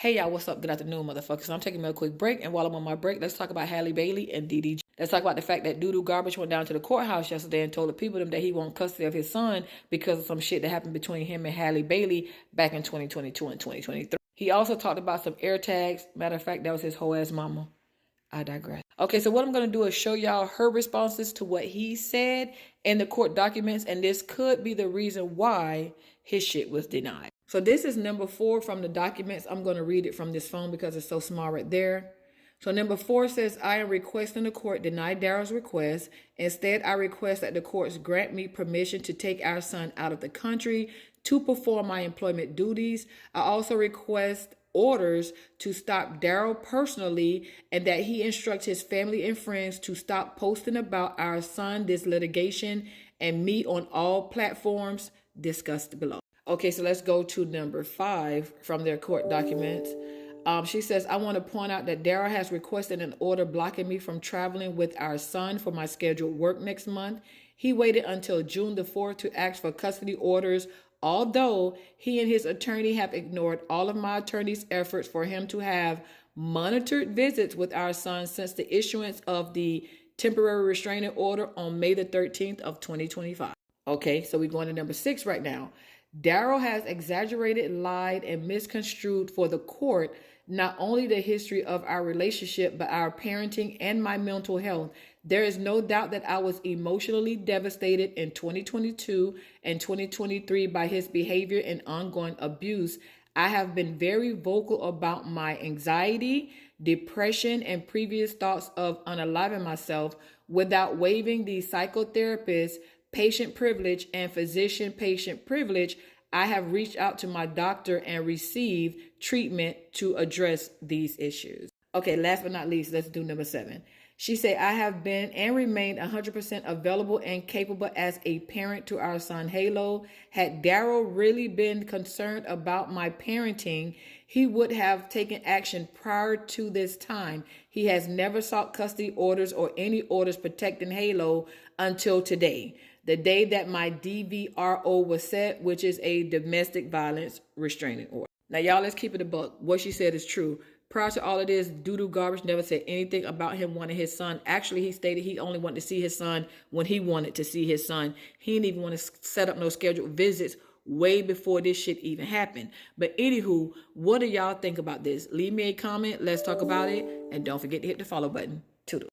Hey y'all, what's up? Good afternoon, motherfuckers. So I'm taking me a quick break, and while I'm on my break, let's talk about Halle Bailey and DDG. Let's talk about the fact that Doodoo Garbage went down to the courthouse yesterday and told the people that he wants custody of his son because of some shit that happened between him and Halle Bailey back in 2022 and 2023. He also talked about some air tags. Matter of fact, that was his whole ass mama. I digress. Okay, so what I'm going to do is show y'all her responses to what he said in the court documents, and this could be the reason why his shit was denied. So this is number 4 from the documents. I'm going to read it from this phone because it's so small right there. So number 4 says, I am requesting the court deny Daryl's request. Instead, I request that the courts grant me permission to take our son out of the country to perform my employment duties. I also request orders to stop Daryl personally and that he instructs his family and friends to stop posting about our son, this litigation, and me on all platforms discussed below. Okay, so let's go to number 5 from their court documents. She says, I want to point out that Daryl has requested an order blocking me from traveling with our son for my scheduled work next month. He waited until June the 4th to ask for custody orders, although he and his attorney have ignored all of my attorney's efforts for him to have monitored visits with our son since the issuance of the temporary restraining order on May the 13th of 2025. Okay, so we're going to number 6 right now. Daryl has exaggerated, lied, and misconstrued for the court not only the history of our relationship, but our parenting and my mental health. There is no doubt that I was emotionally devastated in 2022 and 2023 by his behavior and ongoing abuse. I have been very vocal about my anxiety, depression, and previous thoughts of unaliving myself without waiving the psychotherapist patient privilege and physician-patient privilege. I have reached out to my doctor and received treatment to address these issues. Okay, last but not least, let's do number 7. She said, I have been and remained 100% available and capable as a parent to our son, Halo. Had Daryl really been concerned about my parenting, he would have taken action prior to this time. He has never sought custody orders or any orders protecting Halo until today, the day that my DVRO was set, which is a domestic violence restraining order. Now, y'all, let's keep it a buck. What she said is true. Prior to all of this, Doodoo Garbage never said anything about him wanting his son. Actually, he stated he only wanted to see his son when he wanted to see his son. He didn't even want to set up no scheduled visits way before this shit even happened. But anywho, what do y'all think about this? Leave me a comment. Let's talk about it. And don't forget to hit the follow button. Toodle.